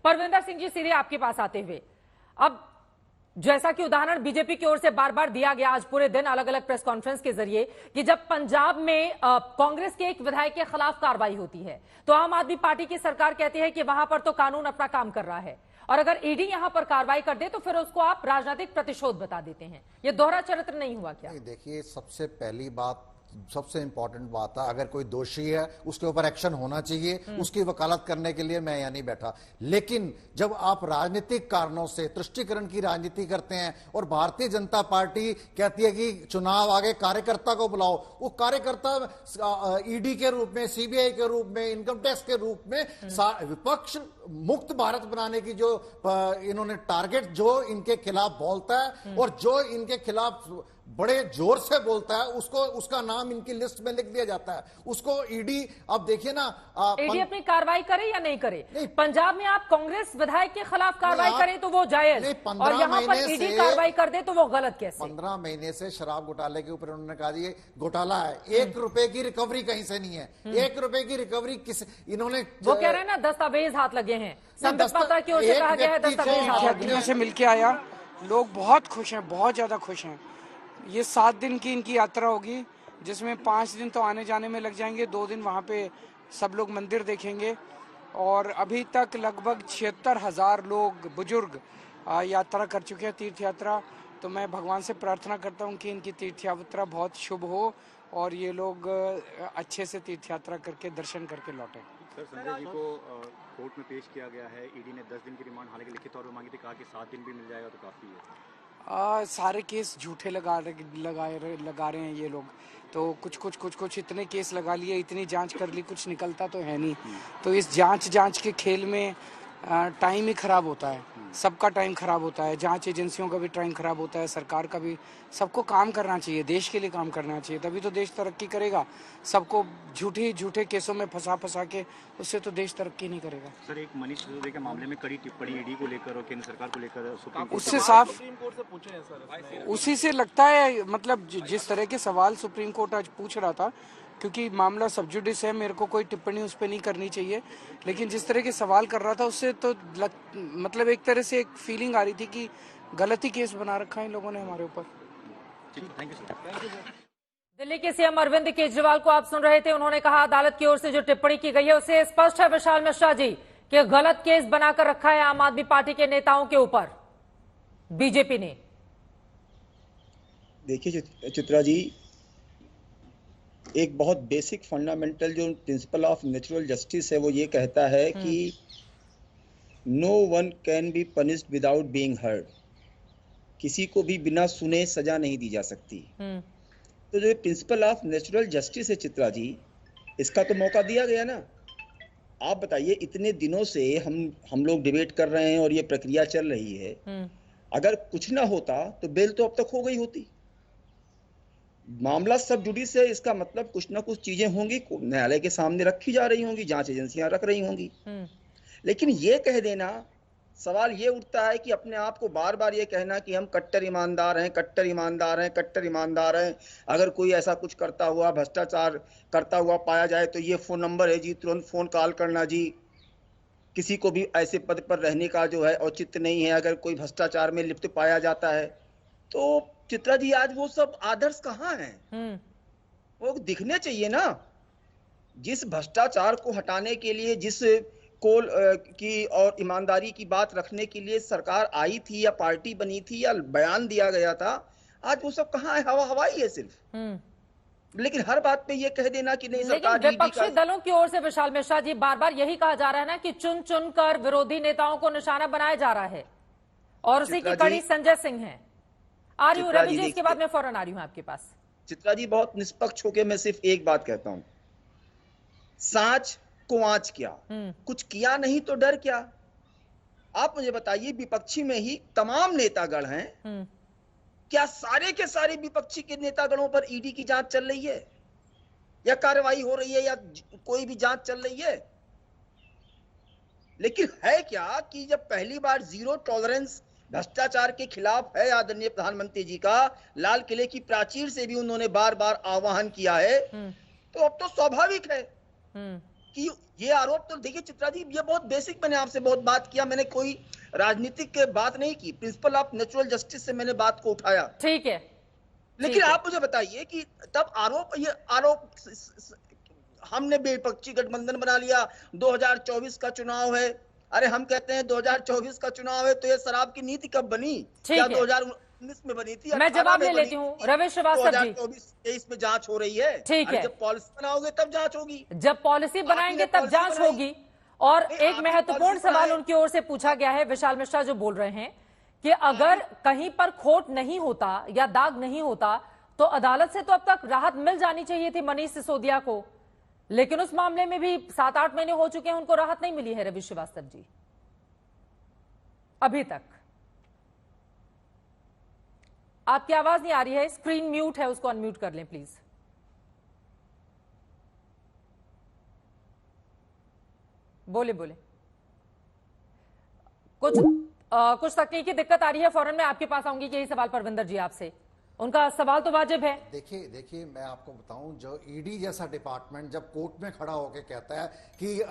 परविंदर सिंह जी, सीधे आपके पास आते हुए, अब जैसा कि उदाहरण बीजेपी की ओर से बार बार दिया गया आज पूरे दिन अलग अलग प्रेस कॉन्फ्रेंस के जरिए कि जब पंजाब में कांग्रेस के एक विधायक के खिलाफ कार्रवाई होती है तो आम आदमी पार्टी की सरकार कहती है कि वहां पर तो कानून अपना काम कर रहा है, और अगर ईडी यहां पर कार्रवाई कर दे तो फिर उसको आप राजनीतिक प्रतिशोध बता देते हैं। यह दोहरा चरित्र नहीं हुआ क्या? देखिए, सबसे पहली बात, सबसे इंपॉर्टेंट बात है, अगर कोई दोषी है उसके ऊपर एक्शन होना चाहिए। उसकी वकालत करने के लिए मैं यहां नहीं बैठा, लेकिन जब आप राजनीतिक कारणों से तुष्टीकरण की राजनीति करते हैं और भारतीय जनता पार्टी कहती है कि चुनाव आगे कार्यकर्ता को बुलाओ, वो कार्यकर्ता ईडी के रूप में, सीबीआई के रूप में, इनकम टैक्स के रूप में विपक्ष मुक्त भारत बनाने की जो इन्होंने टारगेट जो इनके खिलाफ बोलता है और जो इनके खिलाफ बड़े जोर से बोलता है, उसको उसका नाम इनकी लिस्ट में लिख दिया जाता है। उसको ईडी, अब देखिए ना, ईडी अपनी कार्रवाई करे या नहीं करे, नहीं, पंजाब में आप कांग्रेस विधायक के खिलाफ कार्रवाई करें तो वो जायज, और यहाँ पर ईडी कार्रवाई कर दे तो वो गलत कैसे? 15 महीने से शराब घोटाले के ऊपर उन्होंने कहा ये घोटाला है, 1 रुपए की रिकवरी कहीं से नहीं है। 1 रुपए की रिकवरी किस, इन्होंने, वो कह रहे हैं ना दस्तावेज हाथ लगे हैं, संबित पात्रा की ओर से कहा गया है दस्तावेज हाथ लगे हैं। से मिलके आया, लोग बहुत खुश हैं, बहुत ज्यादा खुश हैं। ये 7 दिन की इनकी यात्रा होगी, जिसमें 5 दिन तो आने जाने में लग जाएंगे, 2 दिन वहाँ पे सब लोग मंदिर देखेंगे, और अभी तक लगभग 76,000 लोग बुजुर्ग यात्रा कर चुके हैं, तीर्थ यात्रा। तो मैं भगवान से प्रार्थना करता हूँ कि इनकी तीर्थ यात्रा बहुत शुभ हो और ये लोग अच्छे से तीर्थ यात्रा करके दर्शन करके लौटें। सर, संजय जी को कोर्ट में पेश किया गया है, ईडी ने 10 दिन की रिमांड हालांकि लिखित तौर पर मांगी थी, कहा कि 7 दिन भी मिल जाएगा तो काफी है। सारे केस झूठे लगा रहे हैं ये लोग, तो कुछ इतने केस लगा लिए, इतनी जांच कर ली, कुछ निकलता तो है नहीं। तो इस जांच के खेल में टाइम ही खराब होता है, सबका टाइम खराब होता है, जांच एजेंसियों का भी टाइम खराब होता है, सरकार का भी। सबको काम करना चाहिए, देश के लिए काम करना चाहिए, तभी तो देश तरक्की करेगा। सबको झूठे केसों में फंसा के उससे तो देश तरक्की नहीं करेगा। सर, एक मनीष सिसोदिया के मामले में कड़ी टिप्पणी ईडी को लेकर और केंद्र सरकार को लेकर सुप्रीम कोर्ट उससे साफ उसी से लगता है, मतलब जिस तरह के सवाल सुप्रीम कोर्ट आज पूछ रहा था, क्योंकि मामला सब जुडिस है, मेरे को कोई टिप्पणी उस पर नहीं करनी चाहिए, लेकिन जिस तरह के सवाल कर रहा था उससे तो मतलब एक तरह से एक फीलिंग आ रही थी कि गलत ही केस बना रखा है इन लोगों ने हमारे ऊपर। Thank you sir. दिल्ली के सीएम अरविंद केजरीवाल को आप सुन रहे थे, उन्होंने कहा अदालत की ओर से जो टिप्पणी की गई है उससे स्पष्ट है विशाल मिश्रा जी कि गलत केस बनाकर रखा है आम आदमी पार्टी के नेताओं के ऊपर बीजेपी ने। देखिए चित्रा जी, एक बहुत बेसिक फंडामेंटल जो प्रिंसिपल ऑफ नेचुरल जस्टिस है वो ये कहता है कि no one can be punished without being heard. किसी को भी बिना सुने सजा नहीं दी जा सकती। तो जो प्रिंसिपल ऑफ नेचुरल जस्टिस है चित्रा जी, इसका तो मौका दिया गया ना। आप बताइए, इतने दिनों से हम लोग डिबेट कर रहे हैं और ये प्रक्रिया चल रही है, अगर कुछ ना होता तो बेल तो अब तक हो गई होती। मामला सब जुडिस है, इसका मतलब कुछ ना कुछ चीजें होंगी, न्यायालय के सामने रखी जा रही होंगी, जांच एजेंसियां रख रही होंगी। लेकिन ये कह देना, सवाल ये उठता है कि अपने आप को बार बार ये कहना कि हम कट्टर ईमानदार हैं, कट्टर ईमानदार हैं, कट्टर ईमानदार हैं। अगर कोई ऐसा कुछ करता हुआ, भ्रष्टाचार करता हुआ पाया जाए तो ये फोन नंबर है जी, तुरंत फोन कॉल करना जी। किसी को भी ऐसे पद पर रहने का जो है औचित्य नहीं है अगर कोई भ्रष्टाचार में लिप्त पाया जाता है। तो चित्रा जी, आज वो सब आदर्श कहाँ हैं? वो दिखने चाहिए ना। जिस भ्रष्टाचार को हटाने के लिए, जिस कोल की और ईमानदारी की बात रखने के लिए सरकार आई थी या पार्टी बनी थी या बयान दिया गया था, आज वो सब कहाँ है? हवाई है सिर्फ। लेकिन हर बात पे ये कह देना कि नहीं सरकार। लेकिन विपक्षी दलों की ओर से विशाल मिश्रा जी बार बार यही कहा जा रहा है ना कि चुन चुन कर विरोधी नेताओं को निशाना बनाया जा रहा है, और उसी की कड़ी संजय सिंह है। आ रही हूँ रवि जी, इसके बाद मैं फौरन आ रही हूँ आपके पास। चित्रा जी, बहुत निष्पक्ष होकर मैं सिर्फ एक बात कहता हूँ, सांच को आंच क्या, कुछ किया नहीं तो डर क्या। आप मुझे बताइए, विपक्षी में ही तमाम नेतागण हैं, क्या सारे के सारे विपक्षी के नेतागणों पर ईडी की जांच चल रही है या कार्रवाई हो रही है या कोई भी जांच चल रही है? लेकिन है क्या कि जब पहली बार जीरो टॉलरेंस भ्रष्टाचार के खिलाफ है आदरणीय प्रधानमंत्री जी का, लाल किले की प्राचीर से भी उन्होंने बार बार आह्वान किया है, तो अब तो स्वाभाविक है कि ये आरोप तो देखिए चित्रा जी, ये बहुत बेसिक, मैंने आपसे बहुत बात किया, मैंने कोई राजनीतिक बात नहीं की, प्रिंसिपल ऑफ नेचुरल जस्टिस से मैंने बात को उठाया। ठीक है, लेकिन आप मुझे बताइए कि तब ये आरोप हमने विपक्षी गठबंधन बना लिया, 2024 का चुनाव है। अरे हम कहते हैं 2024 का चुनाव है, तो ये शराब की नीति कब बनी? क्या 2019 में बनी थी? मैं जवाब ले लेती हूँ रवि श्रीवास्तव जी। 2024-23 में जांच हो रही है। ठीक है, जब पॉलिसी बनाओगे तब जांच होगी, जब पॉलिसी बनाएंगे तब जांच होगी। और एक महत्वपूर्ण सवाल उनकी ओर से पूछा गया है, विशाल मिश्रा जो बोल रहे हैं कि अगर कहीं पर खोट नहीं होता या दाग नहीं होता तो अदालत से तो अब तक राहत मिल जानी चाहिए थी मनीष सिसोदिया को, लेकिन उस मामले में भी 7-8 महीने हो चुके हैं, उनको राहत नहीं मिली है रवि श्रीवास्तव जी अभी तक। आपकी आवाज नहीं आ रही है, स्क्रीन म्यूट है, उसको अनम्यूट कर लें प्लीज। बोले कुछ तकनीकी दिक्कत आ रही है, फौरन मैं आपके पास आऊंगी कि यही सवाल परविंदर जी आपसे, उनका सवाल तो वाजिब है। देखिए मैं आपको बताऊं, जो ईडी जैसा डिपार्टमेंट जब कोर्ट में खड़ा होकर कहता है कि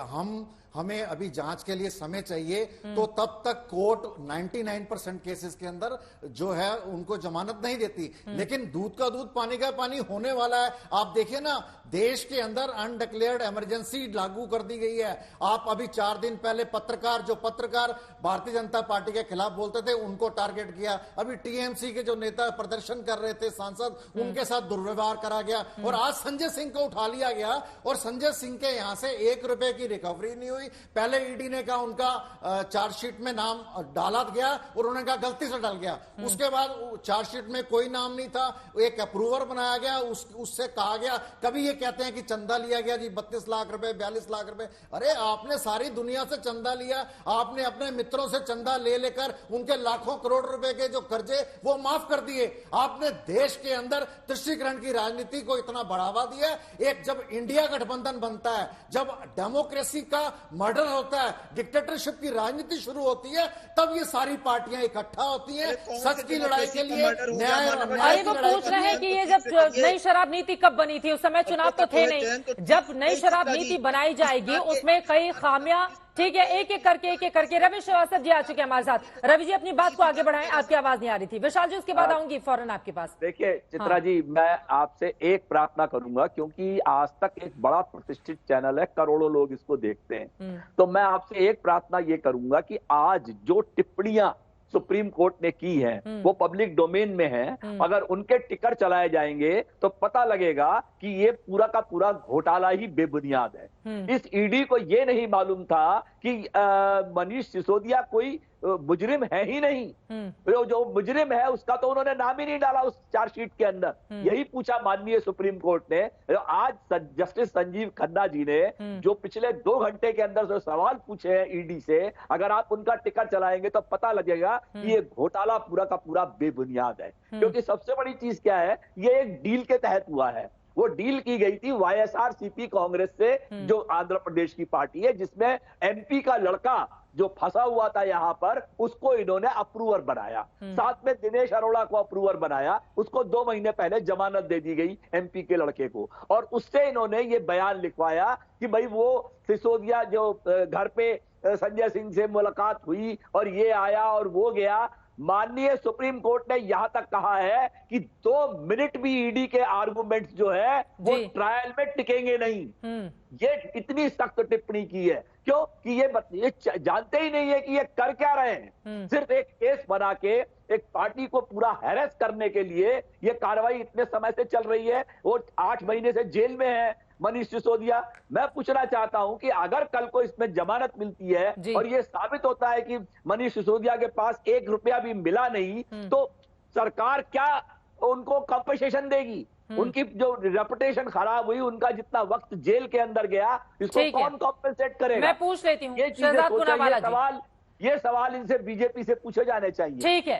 हमें अभी जांच के लिए समय चाहिए, तो तब तक कोर्ट 99% केसेस के अंदर जो है उनको जमानत नहीं देती। लेकिन दूध का दूध पानी का पानी होने वाला है। आप देखिए ना, देश के अंदर अनडिक्लेयर्ड इमरजेंसी लागू कर दी गई है। आप अभी 4 दिन पहले पत्रकार भारतीय जनता पार्टी के खिलाफ बोलते थे, उनको टारगेट किया। अभी टीएमसी के जो नेता प्रदर्शन कर रहे थे, सांसद, उनके साथ दुर्व्यवहार करा गया। और आज संजय सिंह को उठा लिया गया और संजय सिंह के यहां से 1 रुपए की रिकवरी नहीं हुई। पहले ईडी ने कहा उनका चार्जशीट में नाम डाला गया और उन्होंने कहा गलती से डल गया। उसके बाद चार्जशीट में कोई नाम नहीं था, एक अप्रूवर बनाया गया, उससे कहा गया, कभी ये कहते हैं कि चंदा लिया गया जी 32 लाख रुपए, 42 लाख रुपए। अरे आपने सारी दुनिया से चंदा लिया, आपने अपने मित्रों से चंदा ले लेकर उनके लाखों करोड़ रुपए के जो कर्जे वो माफ कर दिए। आपने देश के अंदर तुष्टीकरण की राजनीति को इतना बढ़ावा दिया। एक जब इंडिया गठबंधन बनता है, जब डेमोक्रेसी का मर्डर होता है, डिक्टेटरशिप की राजनीति शुरू होती है, तब ये सारी पार्टियां इकट्ठा होती हैं सच की लड़ाई के लिए, न्याय और अन्याय की लड़ाई। पूछ रहे हैं कि ये जब नई शराब नीति कब बनी थी? उस समय चुनाव तो थे नहीं। जब नई शराब नीति बनाई जाएगी उसमें कई खामियां, ठीक है, एक एक करके रवि श्रीवास्तव जी आ चुके हैं हमारे साथ। रवि जी अपनी बात को आगे बढ़ाएं, आपकी आवाज नहीं आ रही थी। विशाल जी उसके बाद आऊंगी फौरन आपके पास। देखिए चित्रा जी, मैं आपसे एक प्रार्थना करूंगा, क्योंकि आज तक एक बड़ा प्रतिष्ठित चैनल है, करोड़ों लोग इसको देखते हैं, तो मैं आपसे एक प्रार्थना ये करूंगा कि आज जो टिप्पणियां सुप्रीम कोर्ट ने की है वो पब्लिक डोमेन में है। अगर उनके टिकर चलाए जाएंगे तो पता लगेगा कि ये पूरा का पूरा घोटाला ही बेबुनियाद है। इस ईडी को ये नहीं मालूम था कि मनीष सिसोदिया कोई मुजरिम है ही नहीं। जो मुजरिम है उसका तो उन्होंने नाम ही नहीं डाला उस चार्जशीट के अंदर। यही पूछा माननीय सुप्रीम कोर्ट ने। आज जस्टिस संजीव खन्ना जी ने जो पिछले 2 घंटे के अंदर जो सवाल पूछे हैं ईडी से, अगर आप उनका टिकर चलाएंगे तो पता लगेगा कि ये घोटाला पूरा का पूरा बेबुनियाद है। क्योंकि सबसे बड़ी चीज क्या है, ये एक डील के तहत हुआ है। वो डील की गई थी वाईएसआरसीपी कांग्रेस से, जो आंध्र प्रदेश की पार्टी है, जिसमें एमपी का लड़का जो फंसा हुआ था यहां पर, उसको इन्होंने अप्रूवर बनाया। साथ में दिनेश अरोड़ा को अप्रूवर बनाया। उसको 2 महीने पहले जमानत दे दी गई एमपी के लड़के को, और उससे इन्होंने ये बयान लिखवाया कि भाई वो सिसोदिया जो घर पे संजय सिंह से मुलाकात हुई और ये आया और वो गया। माननीय सुप्रीम कोर्ट ने यहां तक कहा है कि 2 मिनट भी ईडी के आर्गुमेंट्स जो है वो ट्रायल में टिकेंगे नहीं। ये इतनी सख्त टिप्पणी की है। क्यों? कि ये जानते ही नहीं है कि ये कर क्या रहे हैं। सिर्फ एक केस बना के एक पार्टी को पूरा हैरेस करने के लिए ये कार्रवाई इतने समय से चल रही है। वो 8 महीने से जेल में है मनीष सिसोदिया। मैं पूछना चाहता हूं कि अगर कल को इसमें जमानत मिलती है और ये साबित होता है कि मनीष सिसोदिया के पास 1 रुपया भी मिला नहीं, तो सरकार क्या उनको कॉम्पेंसेशन देगी? उनकी जो रेपुटेशन खराब हुई, उनका जितना वक्त जेल के अंदर गया, इसको कौन कॉम्पेंसेट करेगा? मैं पूछ लेती हूँ, ये सवाल इनसे बीजेपी से पूछे जाने चाहिए। ठीक है,